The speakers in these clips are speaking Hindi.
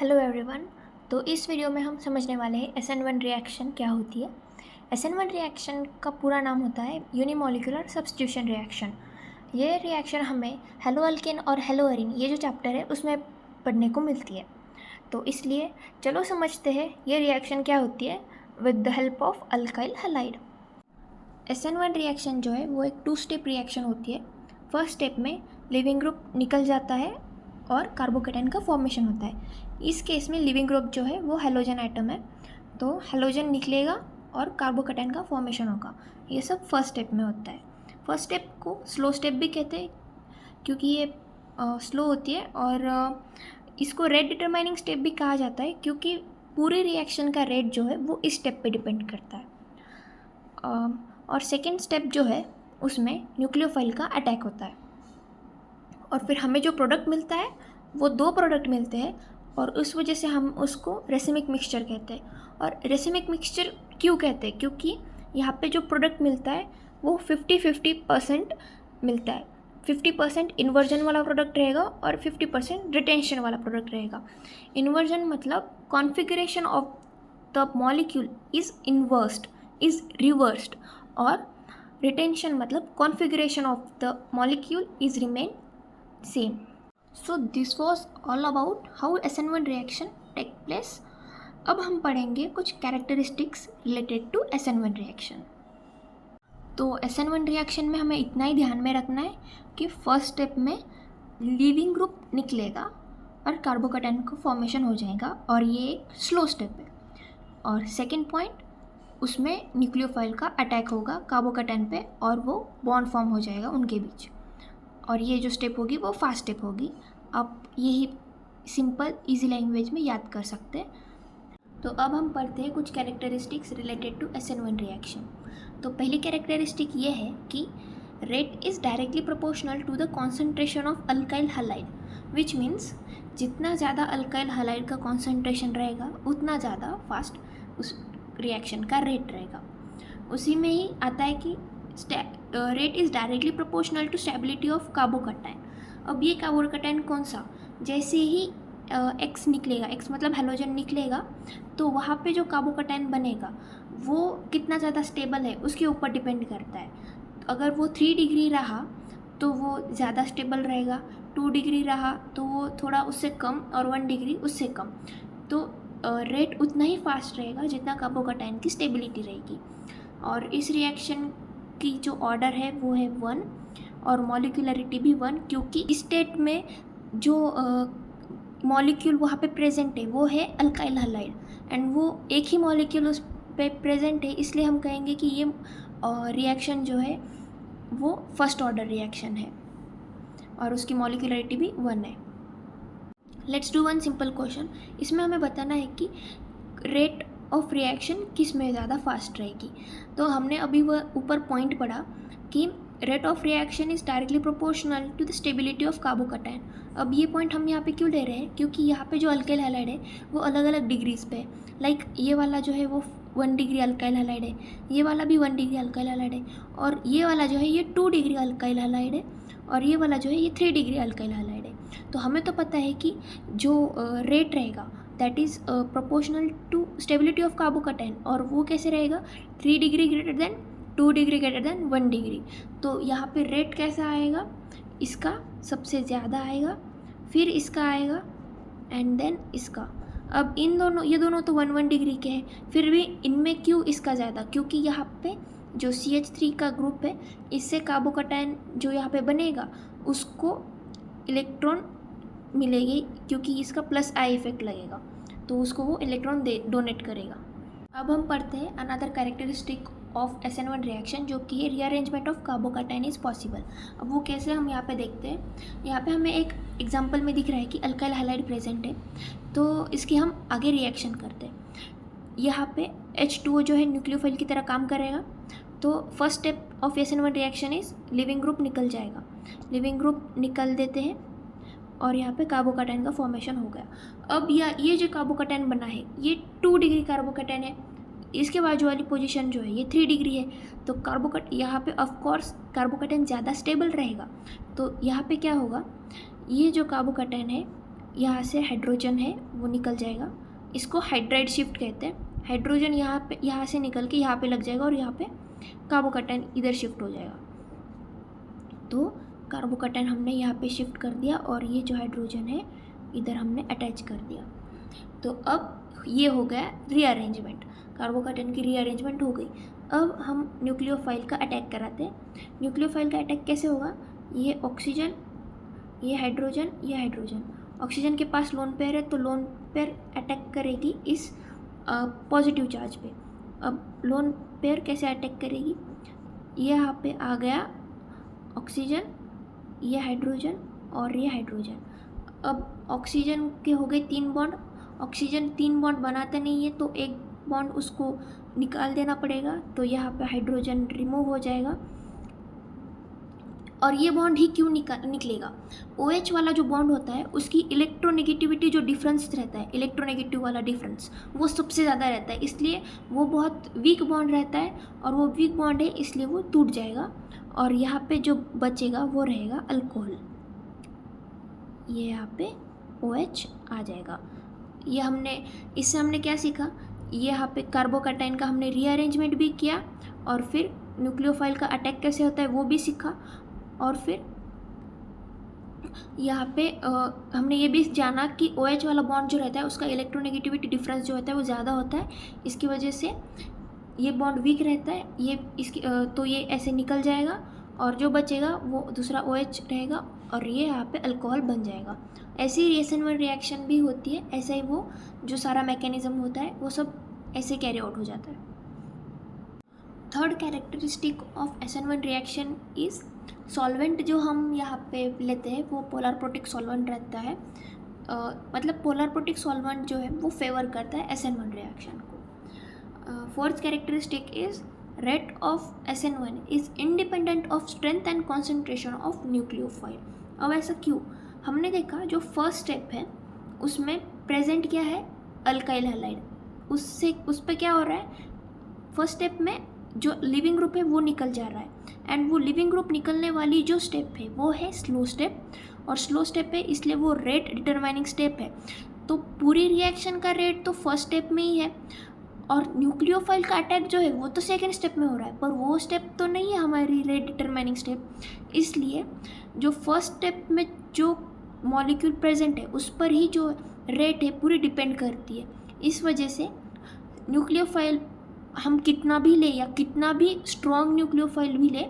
Hello everyone. तो इस वीडियो में हम समझने वाले हैं SN1 रिएक्शन क्या होती है। SN1 रिएक्शन का पूरा नाम होता है यूनिमोलिकुलर सब्स्टिट्यूशन रिएक्शन। ये रिएक्शन हमें हेलो अल्केन और हेलो एरीन ये जो चैप्टर है उसमें पढ़ने को मिलती है। तो इसलिए चलो समझते हैं ये रिएक्शन क्या होती है with the help of alkyl halide. SN1 reaction जो है वो एक 2 स्टेप रिएक्शन होती है। फर्स्ट स्टेप में लिविंग ग्रुप निकल जाता है और कार्बोकेटाइन का फॉर्मेशन होता है। इस केस में लिविंग ग्रुप जो है वो हेलोजन एटम है, तो हेलोजन निकलेगा और कार्बोकेटाइन का फॉर्मेशन होगा। ये सब फर्स्ट स्टेप में होता है। फर्स्ट स्टेप को स्लो स्टेप भी कहते हैं क्योंकि ये स्लो होती है, और इसको रेट डिटरमाइनिंग स्टेप भी कहा जाता है क्योंकि पूरे रिएक्शन का रेट जो है वो इस स्टेप पे डिपेंड करता है। और सेकेंड स्टेप जो है उसमें न्यूक्लियोफाइल का अटैक होता है और फिर हमें जो प्रोडक्ट मिलता है वो 2 प्रोडक्ट मिलते हैं और उस वजह से हम उसको रेसिमिक मिक्सचर कहते हैं। और रेसिमिक मिक्सचर क्यों कहते हैं? क्योंकि यहाँ पे जो प्रोडक्ट मिलता है वो 50-50% मिलता है। 50% इन्वर्जन वाला प्रोडक्ट रहेगा और 50% रिटेंशन वाला प्रोडक्ट रहेगा। इन्वर्जन मतलब configuration of the molecule is reversed, और रिटेंशन मतलब configuration of the molecule is remain same. So this was all about how SN1 reaction take place. अब हम पढ़ेंगे कुछ characteristics related to SN1 reaction. तो SN1 reaction में हमें इतना ही ध्यान में रखना है कि फर्स्ट स्टेप में लीविंग ग्रुप निकलेगा और कार्बोकेटाइन का फॉर्मेशन हो जाएगा और ये एक स्लो स्टेप है। और सेकेंड पॉइंट, उसमें न्यूक्लियोफाइल का अटैक होगा कार्बोकेटाइन पे और वो बॉन्ड फॉर्म हो जाएगा उनके बीच, और ये जो स्टेप होगी वो फास्ट स्टेप होगी। आप यही सिंपल इजी लैंग्वेज में याद कर सकते हैं। तो अब हम पढ़ते हैं कुछ characteristics related to SN1 reaction. तो पहली कैरेक्टरिस्टिक ये है कि rate is directly proportional to the concentration of alkyl halide, which means जितना ज़्यादा अल्काइल हैलाइड का कॉन्सेंट्रेशन रहेगा उतना ज़्यादा फास्ट उस रिएक्शन का रेट रहेगा। उसी में ही आता है कि rate is directly proportional to stability of carbocation. अब ये कार्बोकेटाइन कौन सा, जैसे ही X निकलेगा, X मतलब हेलोजन निकलेगा, तो वहाँ पे जो कार्बोकेटाइन बनेगा वो कितना ज़्यादा स्टेबल है उसके ऊपर डिपेंड करता है। अगर वो 3 डिग्री रहा तो वो ज़्यादा स्टेबल रहेगा, 2 डिग्री रहा तो वो थोड़ा उससे कम, और 1 डिग्री उससे कम। तो रेट उतना ही फास्ट रहेगा जितना कार्बोकेटाइन की स्टेबिलिटी रहेगी। और इस रिएक्शन की जो ऑर्डर है वो है 1 और मॉलिक्यूलरिटी भी 1, क्योंकि इस स्टेट में जो मॉलिक्यूल वहाँ पे प्रेजेंट है वो है अल्काइल हैलाइड, एंड वो एक ही मॉलिक्यूल उस पे प्रेजेंट है, इसलिए हम कहेंगे कि ये रिएक्शन जो है वो फर्स्ट ऑर्डर रिएक्शन है और उसकी मॉलिक्यूलरिटी भी 1 है। Let's do one simple question. इसमें हमें बताना है कि रेट ऑफ रिएक्शन किस में ज़्यादा फास्ट रहेगी। तो हमने अभी वह ऊपर पॉइंट पढ़ा कि rate of reaction is directly proportional to the stability of carbocation. अब ये पॉइंट हम यहाँ पे क्यों ले रहे हैं? क्योंकि यहाँ पे जो अल्काइल हैलाइड है वो अलग अलग डिग्रीज पे है। लाइक ये वाला जो है वो 1 डिग्री अल्काइल हैलाइड है, ये वाला भी 1 डिग्री अल्काइल हैलाइड है, और ये वाला जो है ये 2 डिग्री अल्काइल हैलाइड है, और ये वाला जो है ये 3 डिग्री अल्काइल हैलाइड है। तो हमें तो पता है कि जो रेट रहेगा that is proportional to stability of carbocation, और वो कैसे रहेगा? 3 degree greater than 2 degree greater than 1 degree. तो यहाँ पे रेट कैसा आएगा? इसका सबसे ज़्यादा आएगा, फिर इसका आएगा, एंड देन इसका। अब इन दोनों, ये दोनों तो 1-1 डिग्री के हैं, फिर भी इनमें क्यों इसका ज़्यादा? क्योंकि यहाँ पे जो CH3 का ग्रुप है इससे कार्बोकेटाइन जो यहाँ पे बनेगा उसको इलेक्ट्रॉन मिलेगी, क्योंकि इसका प्लस आई इफेक्ट लगेगा तो उसको वो इलेक्ट्रॉन डोनेट करेगा। अब हम पढ़ते हैं another characteristic of SN1 reaction, जो कि rearrangement of carbocation is possible. अब वो कैसे, हम यहाँ पे देखते हैं। यहाँ पे हमें एक एग्जांपल में दिख रहा है कि अल्काइल हैलाइड प्रेजेंट है, तो इसकी हम आगे रिएक्शन करते हैं। यहाँ पे H2O जो है न्यूक्लियोफाइल की तरह काम करेगा। तो first step of SN1 reaction is leaving group निकल जाएगा, लिविंग ग्रुप निकल देते हैं और यहाँ पे कार्बोकेटाइन का फॉर्मेशन हो गया। अब ये जो कार्बोकेटाइन बना है ये 2 डिग्री कार्बोकेटाइन है, इसके बाजू वाली पोजीशन जो है ये 3 डिग्री है। तो यहाँ पे ऑफ कोर्स कार्बोकेटाइन ज़्यादा स्टेबल रहेगा। तो यहाँ पे क्या होगा, ये जो कार्बोकेटाइन है यहाँ से हाइड्रोजन है वो निकल जाएगा, इसको हाइड्राइड शिफ्ट कहते हैं। हाइड्रोजन यहाँ से निकल के यहाँ पे लग जाएगा और यहाँ पे कार्बोकैटायन इधर शिफ्ट हो जाएगा। तो कार्बोकैटायन हमने यहाँ पे शिफ्ट कर दिया और ये जो हाइड्रोजन है इधर हमने अटैच कर दिया। तो अब ये हो गया रीअरेंजमेंट, कार्बोकैटायन की रीअरेंजमेंट हो गई। अब हम न्यूक्लियोफाइल का अटैक कराते हैं। न्यूक्लियोफाइल का अटैक कैसे होगा, ये ऑक्सीजन, ये हाइड्रोजन, ये हाइड्रोजन, ऑक्सीजन के पास लोन पेयर है तो लोन पेयर अटैक करेगी इस पॉजिटिव चार्ज पे। अब लोन पेयर कैसे अटैक करेगी, ये यहाँ पे आ गया ऑक्सीजन, ये हाइड्रोजन और ये हाइड्रोजन। अब ऑक्सीजन के हो गए 3 बॉन्ड, ऑक्सीजन 3 बॉन्ड बनाता नहीं है तो एक बॉन्ड उसको निकाल देना पड़ेगा, तो यहाँ पे हाइड्रोजन रिमूव हो जाएगा। और ये बॉन्ड ही क्यों निकलेगा, OH वाला जो बॉन्ड होता है उसकी इलेक्ट्रोनेगेटिविटी जो डिफरेंस रहता है, इलेक्ट्रोनेगेटिव वाला डिफरेंस वो सबसे ज़्यादा रहता है, इसलिए वो बहुत वीक बॉन्ड रहता है और वो वीक बॉन्ड है इसलिए वो टूट जाएगा और यहाँ पे जो बचेगा वो रहेगा अल्कोहल। ये यहाँ पे OH आ जाएगा। ये इससे हमने क्या सीखा, ये यहाँ पे कार्बोकैटायन का हमने रीअरेंजमेंट भी किया और फिर न्यूक्लियोफाइल का अटैक कैसे होता है वो भी सीखा। और फिर यहाँ पे हमने ये भी जाना कि OH वाला बॉन्ड जो रहता है उसका इलेक्ट्रोनेगेटिविटी डिफरेंस जो होता है वो ज़्यादा होता है, इसकी वजह से ये बॉन्ड वीक रहता है, ये इसकी तो ये ऐसे निकल जाएगा और जो बचेगा वो दूसरा OH रहेगा और ये यहाँ पे अल्कोहल बन जाएगा। ऐसी SN1 रिएक्शन भी होती है, ऐसा ही वो जो सारा मैकेनिज्म होता है वो सब ऐसे कैरी आउट हो जाता है। Third characteristic of SN1 reaction is solvent जो हम यहाँ पे लेते हैं वो पोलर प्रोटिक सॉल्वेंट रहता है, मतलब पोलर प्रोटिक सॉल्वेंट जो है वो फेवर करता है SN1 रिएक्शन को। Fourth characteristic is rate of SN1 is independent of strength and concentration of nucleophile. अब ऐसा क्यों, हमने देखा जो फर्स्ट स्टेप है उसमें प्रेजेंट क्या है, अल्काइल हैलाइड, उस पर क्या हो रहा है, फर्स्ट स्टेप में जो लिविंग ग्रुप है वो निकल जा रहा है एंड वो लिविंग ग्रुप निकलने वाली जो स्टेप है वो है स्लो स्टेप, और स्लो स्टेप है इसलिए वो रेट डिटरमाइनिंग स्टेप है। तो पूरी रिएक्शन का रेट तो फर्स्ट स्टेप में ही है और न्यूक्लियोफाइल का अटैक जो है वो तो सेकेंड स्टेप में हो रहा है, पर वो स्टेप तो नहीं है हमारी रेट डिटरमाइनिंग स्टेप, इसलिए जो फर्स्ट स्टेप में जो मॉलिक्यूल प्रेजेंट है उस पर ही जो रेट है पूरी डिपेंड करती है। इस वजह से न्यूक्लियोफाइल हम कितना भी ले या कितना भी स्ट्रॉन्ग न्यूक्लियोफाइल भी ले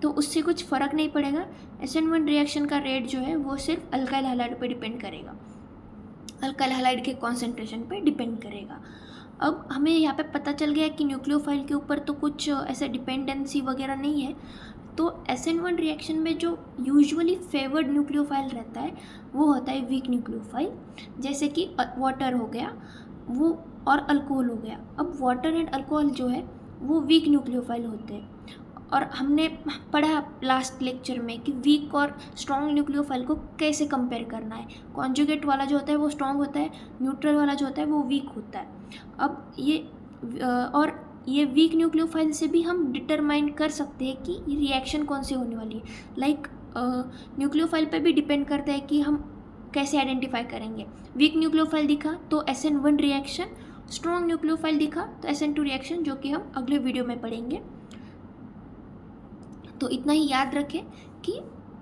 तो उससे कुछ फ़र्क नहीं पड़ेगा, SN1 रिएक्शन का रेट जो है वो सिर्फ अल्काइल हैलाइड पे डिपेंड करेगा, अल्काइल हैलाइड के कॉन्सेंट्रेशन पे डिपेंड करेगा। अब हमें यहाँ पे पता चल गया कि न्यूक्लियोफाइल के ऊपर तो कुछ ऐसे डिपेंडेंसी वगैरह नहीं है। तो SN1 रिएक्शन में जो यूजुअली फेवर्ड न्यूक्लियोफाइल रहता है वो होता है वीक न्यूक्लियोफाइल, जैसे कि वाटर हो गया वो और अल्कोहल हो गया। अब वाटर एंड अल्कोहल जो है वो वीक न्यूक्लियोफाइल होते हैं और हमने पढ़ा लास्ट लेक्चर में कि वीक और स्ट्रॉन्ग न्यूक्लियोफाइल को कैसे कंपेयर करना है। कॉन्जुगेट वाला जो होता है वो स्ट्रॉन्ग होता है, न्यूट्रल वाला जो होता है वो वीक होता है। अब ये वीक न्यूक्लियोफाइल से भी हम डिटरमाइन कर सकते हैं कि रिएक्शन कौन सी होने वाली है। लाइक न्यूक्लियोफाइल पे भी डिपेंड करता है कि हम कैसे आइडेंटिफाई करेंगे। वीक न्यूक्लियोफाइल दिखा तो SN1 रिएक्शन, स्ट्रॉन्ग न्यूक्लियोफाइल दिखा तो SN2 रिएक्शन, जो कि हम अगले वीडियो में पढ़ेंगे। तो इतना ही याद रखें कि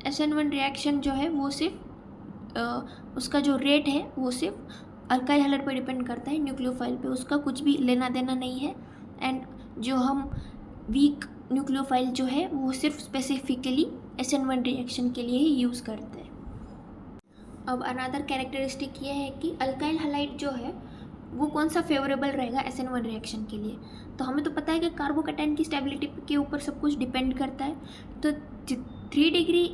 SN1 रिएक्शन जो है वो सिर्फ उसका जो रेट है वो सिर्फ अल्काइल हैलाइड पर डिपेंड करता है, न्यूक्लियोफाइल पे उसका कुछ भी लेना देना नहीं है। एंड जो हम वीक न्यूक्लियोफाइल जो है वो सिर्फ स्पेसिफिकली SN1 रिएक्शन के लिए ही यूज़ करते हैं। अब अनदर कैरेक्टरिस्टिक ये है कि अल्काइल हैलाइड जो है वो कौन सा फेवरेबल रहेगा SN1 रिएक्शन के लिए। तो हमें तो पता है कि कार्बोकैटायन की स्टेबिलिटी के ऊपर सब कुछ डिपेंड करता है। तो 3 डिग्री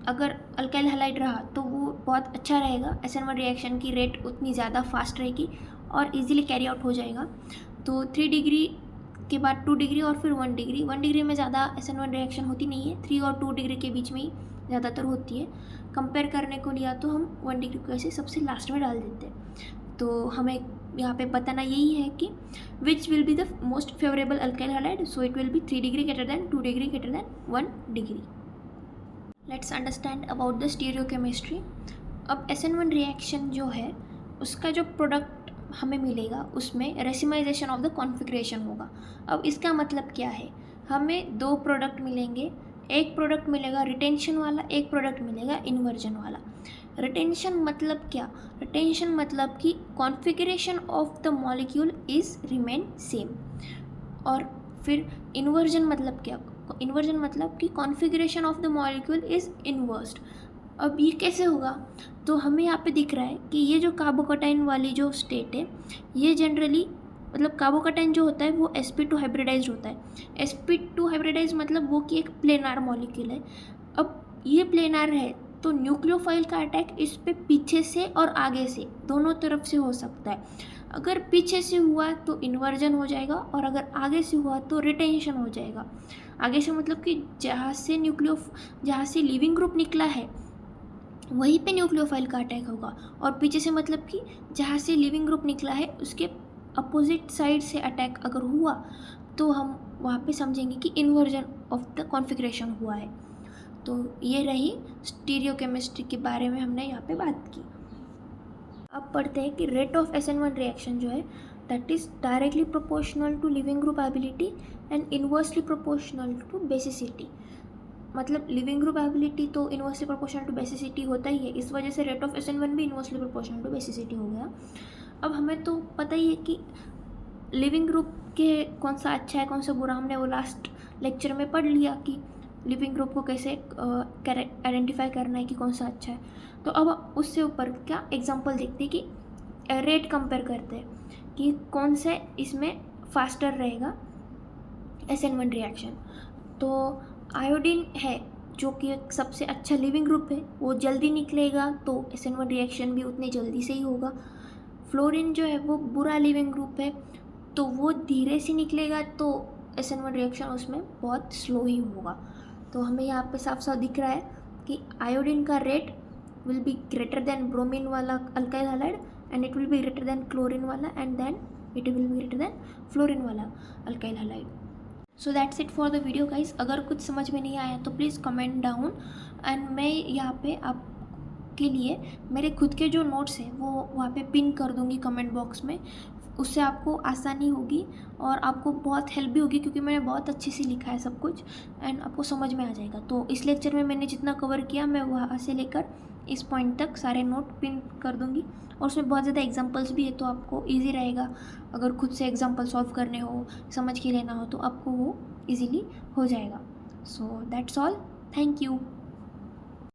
अगर अल्काइल हैलाइड रहा तो वो बहुत अच्छा रहेगा, SN1 रिएक्शन की रेट उतनी ज़्यादा फास्ट रहेगी और इजीली कैरी आउट हो जाएगा। तो 3 डिग्री के बाद 2 डिग्री और फिर 1 डिग्री। 1 डिग्री में ज़्यादा SN1 रिएक्शन होती नहीं है, 3 और 2 डिग्री के बीच में ही ज़्यादातर होती है। कंपेयर करने को लिया तो हम 1 डिग्री को ऐसे सबसे लास्ट में डाल देते हैं। तो हमें यहाँ पे बताना यही है कि which will be the most favourable alkyl halide, so it will B 3 degree greater than 2 degree greater than 1 degree. Let's understand about the stereochemistry. अब SN1 रिएक्शन जो है उसका जो प्रोडक्ट हमें मिलेगा उसमें रेसिमाइजेशन ऑफ द कॉन्फ़िगरेशन होगा। अब इसका मतलब क्या है, हमें दो प्रोडक्ट मिलेंगे, एक प्रोडक्ट मिलेगा रिटेंशन वाला, एक प्रोडक्ट मिलेगा इन्वर्जन वाला। रिटेंशन मतलब क्या, रिटेंशन मतलब कि configuration of the molecule is remain same. और फिर इन्वर्जन मतलब क्या, इन्वर्जन मतलब कि configuration of the molecule is inversed. अब ये कैसे होगा, तो हमें यहाँ पे दिख रहा है कि ये जो कार्बोकटाइन वाली जो स्टेट है ये जनरली मतलब कार्बोकटाइन जो होता है वो sp2 हाइब्रिडाइज्ड होता है। sp2 हाइब्रिडाइज्ड मतलब वो कि एक प्लेनार मॉलिक्यूल है। अब ये प्लेनार है तो न्यूक्लियोफाइल का अटैक इस पे पीछे से और आगे से दोनों तरफ से हो सकता है। अगर पीछे से हुआ तो इन्वर्जन हो जाएगा और अगर आगे से हुआ तो रिटेंशन हो जाएगा। आगे से मतलब कि जहाँ से लिविंग ग्रुप निकला है वहीं पे न्यूक्लियोफाइल का अटैक होगा, और पीछे से मतलब कि जहाँ से लिविंग ग्रुप निकला है उसके अपोजिट साइड से अटैक अगर हुआ तो हम वहाँ पे समझेंगे कि इन्वर्जन ऑफ द कॉन्फ़िगरेशन हुआ है। तो ये रही स्टीरियोकेमिस्ट्री के बारे में हमने यहाँ पे बात की। अब पढ़ते हैं कि रेट ऑफ SN1 रिएक्शन जो है that is directly proportional to leaving group ability and inversely proportional to basicity. मतलब लिविंग ग्रुप एबिलिटी तो इन्वर्सली प्रोपोर्शनल टू बेसिसिटी होता ही है, इस वजह से रेट ऑफ SN1 भी इन्वर्सली प्रोपोर्शनल टू बेसिसिटी हो गया। अब हमें तो पता ही है कि लिविंग ग्रुप के कौन सा अच्छा है कौन सा बुरा, हमने वो लास्ट लेक्चर में पढ़ लिया कि लिविंग ग्रुप को कैसे आइडेंटिफाई करना है कि कौन सा अच्छा है। तो अब उससे ऊपर क्या एग्जांपल देखते हैं कि रेट कंपेयर करते हैं कि कौन सा इसमें फास्टर रहेगा SN1 रिएक्शन। तो आयोडीन है जो कि एक सबसे अच्छा लिविंग ग्रुप है, वो जल्दी निकलेगा तो SN1 रिएक्शन भी उतनी जल्दी से ही होगा। फ्लोरीन जो है वो बुरा लिविंग ग्रुप है तो वो धीरे से निकलेगा तो SN1 रिएक्शन उसमें बहुत स्लो ही होगा। तो हमें यहाँ पे साफ साफ दिख रहा है कि आयोडीन का rate will be greater than bromine वाला alkyl halide and it will be greater than chlorine वाला and then it will be greater than fluorine वाला alkyl halide. So that's it for the video guys. अगर कुछ समझ में नहीं आया तो प्लीज़ कमेंट डाउन एंड मैं यहाँ पे आपके लिए मेरे खुद के जो नोट्स हैं वो वहाँ पे पिन कर दूँगी कमेंट बॉक्स में। उससे आपको आसानी होगी और आपको बहुत हेल्प भी होगी क्योंकि मैंने बहुत अच्छे से लिखा है सब कुछ एंड आपको समझ में आ जाएगा। तो इस लेक्चर में मैंने जितना कवर किया मैं वहाँ से लेकर इस पॉइंट तक सारे नोट पिन कर दूँगी और उसमें बहुत ज़्यादा एग्जांपल्स भी है तो आपको इजी रहेगा। अगर खुद से एग्जांपल सॉल्व करने हो, समझ के लेना हो तो आपको वो इजीली हो जाएगा। So that's all, thank you.